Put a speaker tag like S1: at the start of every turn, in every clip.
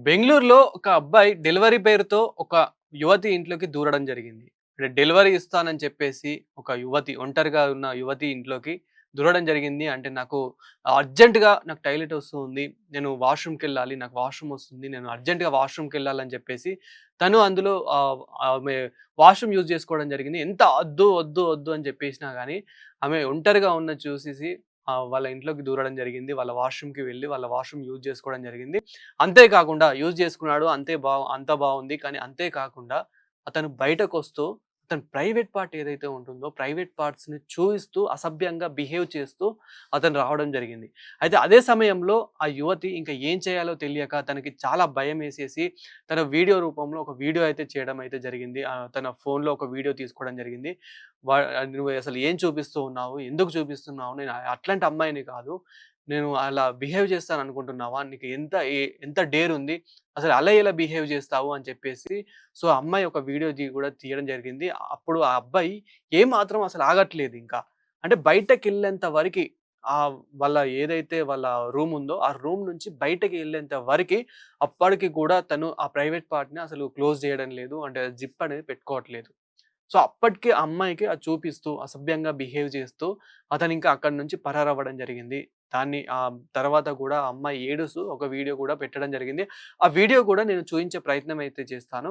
S1: బెంగుళూరులో ఒక అబ్బాయి డెలివరీ పేరుతో ఒక యువతి ఇంట్లోకి దూరడం జరిగింది. అంటే డెలివరీ ఇస్తానని చెప్పేసి ఒక యువతి ఒంటరిగా ఉన్న యువతి ఇంట్లోకి దూరడం జరిగింది. అంటే నాకు అర్జెంట్‌గా నాకు టాయిలెట్ వస్తూ ఉంది. నేను వాష్‌రూమ్‌కెళ్ళాలి. నాకు వాష్‌రూమ్ వస్తుంది. నేను అర్జెంట్‌గా వాష్‌రూమ్‌కెళ్ళాలని చెప్పేసి తను అందులో ఆమె వాష్‌రూమ్ యూజ్ చేసుకోవడం జరిగింది. ఎంత వద్దు, వద్దు, వద్దు అని చెప్పేసినా గాని ఆమె ఒంటరిగా ఉన్నది చూసేసి వాళ్ళ ఇంట్లోకి దూరడం జరిగింది. వాళ్ళ వాష్‌రూమ్‌కి వెళ్లి వాళ్ళ వాష్‌రూమ్ యూజ్ చేసుకోవడం జరిగింది. అంతే కాకుండా యూజ్ చేసుకున్నాడు. అంతా బావుంది. కానీ అంతే కాకుండా అతను బయటకొస్తూ అతని ప్రైవేట్ పార్ట్ ఏదైతే ఉంటుందో, ప్రైవేట్ పార్ట్స్‌ని చూయిస్తూ, అసభ్యంగా బిహేవ్ చేస్తూ అతను రావడం జరిగింది. అయితే అదే సమయంలో ఆ యువతి ఇంకా ఏం చేయాలో తెలియక తనకి చాలా భయమేసేసి తన వీడియో రూపంలో ఒక వీడియో అయితే చేయడం అయితే జరిగింది. తన ఫోన్‌లో ఒక వీడియో తీసుకోవడం జరిగింది. వా "నువ్వు అసలు ఏం చూపిస్తూ ఉన్నావు? ఎందుకు చూపిస్తున్నావు? నేను అట్లాంటి అమ్మాయిని కాదు. నేను అలా బిహేవ్ చేస్తాననుకుంటున్నావా? నీకు ఎంత డేరుంది? అసలు అలా ఎలా బిహేవ్ చేస్తావు?" అని చెప్పేసి ఆ అమ్మాయి ఒక వీడియో కూడా తీయడం జరిగింది. అప్పుడు ఆ అబ్బాయి ఏమాత్రం అసలు ఆగట్లేదు ఇంకా. అంటే బయటకెళ్ళేంత వరకి వాళ్ళ ఏదైతే వాళ్ళ రూమ్ ఉందో, ఆ రూమ్ నుంచి బయటకి ఎళ్ళేంత వరకి అప్పటికి కూడా తను ఆ ప్రైవేట్ పార్ట్‌ని అసలు క్లోజ్ చేయడం లేదు. అంటే జిప్ అనేది పెట్టుకోవట్లేదు. అప్పటికి ఆ అమ్మాయికి అది చూపిస్తూ, అసభ్యంగా బిహేవ్ చేస్తూ, అతనింకా అక్కడి నుంచి పరారవ్వడం జరిగింది. తర్వాత గూడా ఆ అమ్మాయి ఏడుస్తూ ఒక వీడియో గూడా పెట్టడం జరిగింది. ఆ వీడియో గూడా నేను చూయించే ప్రయత్నం అయితే చేస్తాను.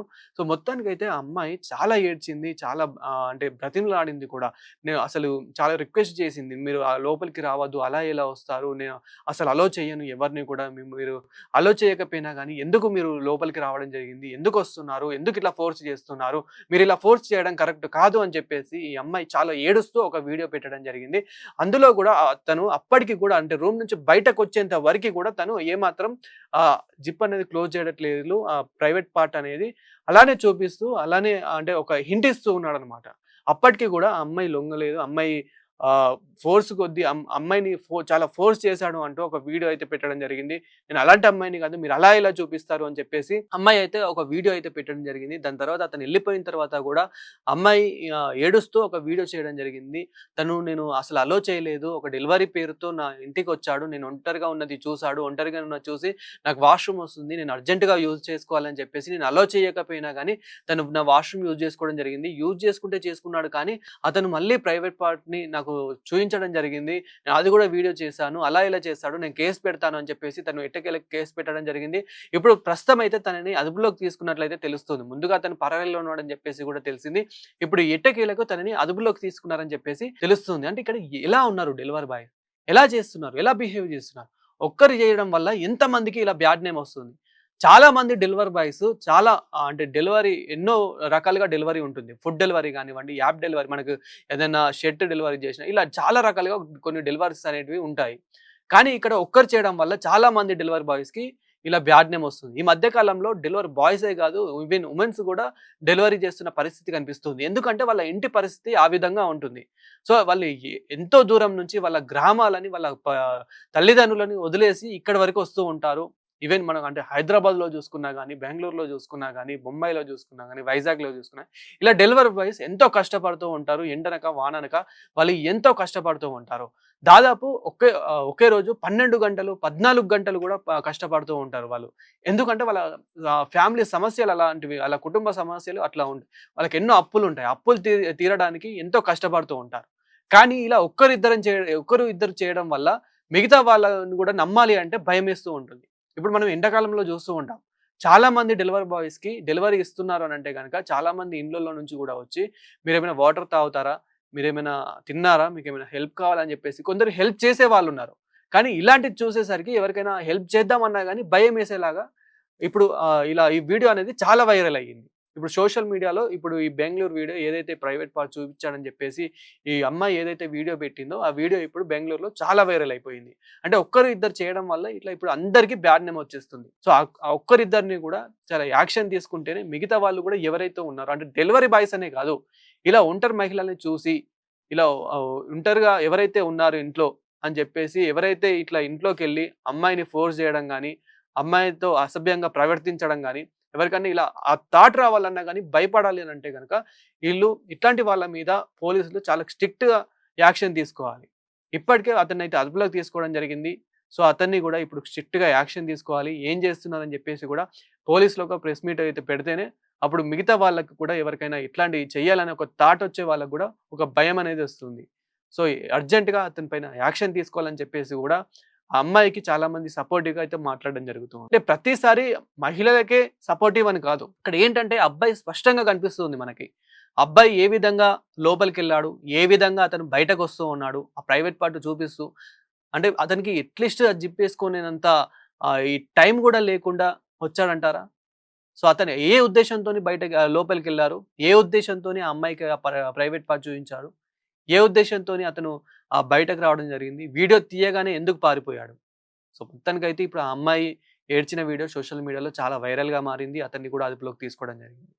S1: మొత్తానికైతే ఆ అమ్మాయి చాలా ఏడ్చింది. చాలా అంటే బ్రతిమలాడింది కూడా. నేను అసలు చాలా రిక్వెస్ట్ చేసింది. "మీరు లోపలికి రావద్దు. అలా ఎలా వస్తారు? నేను అసలు అలో చెయ్యను ఎవరిని కూడా. మీరు అలో చేయకపోయినా గానీ, ఎందుకు మీరు లోపలికి రావడం జరిగింది? ఎందుకొస్తున్నారు? ఎందుకిట్లా ఫోర్స్ చేస్తున్నారు? మీరిలా ఫోర్స్ చేయడం కరెక్ట్ కాదు" అని చెప్పేసి ఈ అమ్మాయి చాలా ఏడుస్తూ ఒక వీడియో పెట్టడం జరిగింది. అందులో గూడా తను అప్పటికి కూడా అంటే రూమ్ నుంచి బయటకొచ్చేంత వరకి కూడా తను ఏమాత్రం జిప్ అనేది క్లోజ్ చేయట్లేదు. ప్రైవేట్ పార్ట్ అనేది అలానే చూపిస్తూ, అలానే అంటే ఒక హింట్ ఇస్తూ ఉన్నాడనమాట. అప్పటికి గూడా ఆ అమ్మాయి లొంగలేదు. అమ్మాయి ఆహ్, ఫోర్స్ కొద్దీ అమ్మాయిని చాలా ఫోర్స్ చేశాడు అంటూ ఒక వీడియో అయితే పెట్టడం జరిగింది. నేను అలాంటి అమ్మాయిని కాదు. మీరు అలా ఎలా చూపిస్తారు అని చెప్పేసి అమ్మాయి అయితే ఒక వీడియో అయితే పెట్టడం జరిగింది. దాని తర్వాత అతను ఎళ్ళిపోయిన తర్వాత గూడా అమ్మాయి ఏడుస్తూ ఒక వీడియో చేయడం జరిగింది. నేను అసలు అలో చేయలేదు. ఒక డెలివరీ పేరుతో నా ఇంటికొచ్చాడు. నేను ఒంటరిగా ఉన్నది చూసాడు. ఒంటరిగా ఉన్నది చూసి నాకు వాష్‌రూమ్ వస్తుంది. నేను అర్జెంట్‌గా యూజ్ చేసుకోవాలని చెప్పేసి నేను అలో చేయకపోయినా గానీ తను నా వాష్‌రూమ్ యూజ్ చేసుకోవడం జరిగింది. యూజ్ చేసుకుంటే చేసుకున్నాడు కానీ అతను మళ్ళీ ప్రైవేట్ పార్ట్‌ని నాకు చూయించడం జరిగింది. అది గూడా వీడియో చేశాను. అలా ఇలా చేశాడు. నేను కేస్ పెడతాను అని చెప్పేసి తను ఎట్టకేలకు కేస్ పెట్టడం జరిగింది. ఇప్పుడు ప్రస్తుతం అయితే తనని అదుపులోకి తీసుకున్నట్లయితే తెలుస్తుంది. ముందుగా అతను పరారీలో ఉన్నాడని చెప్పేసి గూడా తెలిసింది. ఇప్పుడు ఎట్టకేలకు తనని అదుపులోకి తీసుకున్నారని చెప్పేసి తెలుస్తుంది. అంటే ఇక్కడ ఎలా ఉన్నారు డెలివరీ బాయ్? ఎలా చేస్తున్నారు? ఎలా బిహేవ్ చేస్తున్నారు? ఒక్కరు చేయడం వల్ల ఎంతమందికి ఇలా బ్యాడ్ నేమ్ వస్తుంది. చాలా మంది డెలివరీ బాయ్స్ చాలా అంటే డెలివరీ ఎన్నో రకాలుగా డెలివరీ ఉంటుంది. ఫుడ్ డెలివరీ గానివ్వండి, యాప్ డెలివరీ మనకు ఏదైనా షర్ట్ డెలివరీ చేసినా ఇలా చాలా రకాలుగా కొన్ని డెలివరీస్ అనేటివి ఉంటాయి. కానీ ఇక్కడ ఒక్కరు చేయడం వల్ల చాలా మంది డెలివరీ బాయ్స్‌కి ఇలా బ్యాడ్ నేమ్ వస్తుంది. ఈ మధ్య కాలంలో డెలివరీ బాయ్సే గాదు ఈవెన్ వుమెన్స్ గూడా డెలివరీ చేస్తున్న పరిస్థితి కనిపిస్తుంది. ఎందుకంటే వాళ్ళ ఇంటి పరిస్థితి ఆ విధంగా ఉంటుంది. వాళ్ళు ఎంతో దూరం నుంచి వాళ్ళ గ్రామాలని, వాళ్ళ తల్లిదండ్రులని వదిలేసి ఇక్కడి వరకు వస్తూ ఉంటారు. ఈవెన్ మనం అంటే హైదరాబాద్‌లో చూసుకున్నా గానీ, బెంగుళూరులో చూసుకున్నా గానీ, బొంబాయిలో చూసుకున్నా గానీ, వైజాగ్‌లో చూసుకున్నా ఇలా డెలివరీ బాయ్స్ ఎంతో కష్టపడుతూ ఉంటారు. ఎండనక, వాననక వాళ్ళు ఎంతో కష్టపడుతూ ఉంటారు. దాదాపు ఒకే రోజు 12 గంటలు, 14 గంటలు గూడా కష్టపడుతూ ఉంటారు వాళ్ళు. ఎందుకంటే వాళ్ళ ఫ్యామిలీ సమస్యలు అలాంటివి. వాళ్ళ కుటుంబ సమస్యలు అట్లా ఉంటాయి. వాళ్ళకెన్నో అప్పులుంటాయి. అప్పులు తీరడానికి ఎంతో కష్టపడుతూ ఉంటారు. కానీ ఇలా ఒక్కరు ఇద్దరు చేయడం వల్ల మిగతా వాళ్ళని గూడా నమ్మాలి అంటే భయమేస్తూ ఉంటుంది. ఇప్పుడు మనం ఎండాకాలంలో చూస్తూ ఉంటాం. చాలా మంది డెలివరీ బాయ్స్‌కి డెలివరీ ఇస్తున్నారు అనంటే గనక చాలా మంది ఇండ్లల్లో నుంచి గూడా వచ్చి మీరేమైనా వాటర్ తాగుతారా? మీరేమైనా తిన్నారా? మీకేమైనా హెల్ప్ కావాలా? అని జెప్పేసి కొందరు హెల్ప్ చేసే వాళ్ళున్నారు. కానీ ఇలాంటిది చూసేసరికి ఎవరికైనా హెల్ప్ చేద్దామన్నా గాని భయమేసేలాగా ఇప్పుడు ఇలా ఈ వీడియో అనేది చాలా వైరల్ అయ్యింది. ఇప్పుడు సోషల్ మీడియాలో ఇప్పుడు ఈ బెంగుళూరు వీడియో ఏదైతే ప్రైవేట్ పార్ట్ చూపించాడని జెప్పేసి ఈ అమ్మాయి ఏదైతే వీడియో పెట్టిందో ఆ వీడియో ఇప్పుడు బెంగుళూరులో చాలా వైరల్ అయిపోయింది. అంటే ఒక్కరు ఇద్దరు చేయడం వల్ల ఇట్లా ఇప్పుడు అందరికి బ్యాడ్ నేమ్ వచ్చేస్తుంది. ఆ ఒక్కరిద్దరిని కూడా చాలా యాక్షన్ తీసుకుంటేనే మిగతా వాళ్ళు కూడా ఎవరైతే ఉన్నారో అంటే డెలివరీ బాయ్స్ అనే కాదు. ఇలా ఒంటరి మహిళల్ని చూసి ఇలా ఒంటరిగా ఎవరైతే ఉన్నారో ఇంట్లో అని చెప్పేసి ఎవరైతే ఇట్లా ఇంట్లోకెళ్ళి అమ్మాయిని ఫోర్స్ చేయడం గాని, అమ్మాయితో అసభ్యంగా ప్రవర్తించడం గాని, ఎవరికన్నా ఇలా ఆ థాట్ రావాలన్నా గాని భయపడాలి అనంటే గనక ఇట్లాంటి వాళ్ళ మీద పోలీసులు చాలా స్ట్రిక్ట్‌గా యాక్షన్ తీసుకోవాలి. ఇప్పటికే అతన్నైతే అదుపులోకి తీసుకోవడం జరిగింది. సో, అతన్ని గూడా ఇప్పుడు స్ట్రిక్ట్‌గా యాక్షన్ తీసుకోవాలి. ఏం చేస్తున్నారని చెప్పేసి గూడా పోలీసులు ఒక ప్రెస్ మీట్ అయితే పెడితేనే అప్పుడు మిగతా వాళ్ళకి కూడా ఎవరికైనా ఇట్లాంటివి చేయాలని ఒక థాట్ వచ్చే వాళ్ళకి గూడా ఒక భయం అనేది వస్తుంది. సో, అర్జెంట్‌గా అతని పైన యాక్షన్ తీసుకోవాలని చెప్పేసి గూడా ఆ అమ్మాయికి చాలా మంది సపోర్టివ్‌గా అయితే మాట్లాడడం జరుగుతుంది. అంటే ప్రతిసారి మహిళలకే సపోర్టివ్ అని కాదు. ఇక్కడ ఏంటంటే అబ్బాయి స్పష్టంగా కనిపిస్తుంది మనకి. అబ్బాయి ఏ విధంగా లోపలికెళ్ళాడు, ఏ విధంగా అతను బయటకొస్తూ ఉన్నాడు, ఆ ప్రైవేట్ పార్ట్ చూపిస్తూ అంటే అతనికి అట్‌లీస్ట్ అది జిప్పేసుకునేంత ఈ టైం గూడా లేకుండా వచ్చాడంటారా? సో, అతను ఏ ఉద్దేశంతోని బయటకి లోపలికెళ్లారు? ఏ ఉద్దేశంతోని ఆ అమ్మాయికి ప్రైవేట్ పార్ట్ చూయించాడు? ఏ ఉద్దేశంతోని అతను బయటకు రావడం జరిగింది? వీడియో తీయగానే ఎందుకు పారిపోయాడు? సో, మొత్తానికైతే ఇప్పుడు ఆ అమ్మాయి ఏడ్చిన వీడియో సోషల్ మీడియాలో చాలా వైరల్‌గా మారింది. అతన్ని కూడా అదుపులోకి తీసుకోవడం జరిగింది.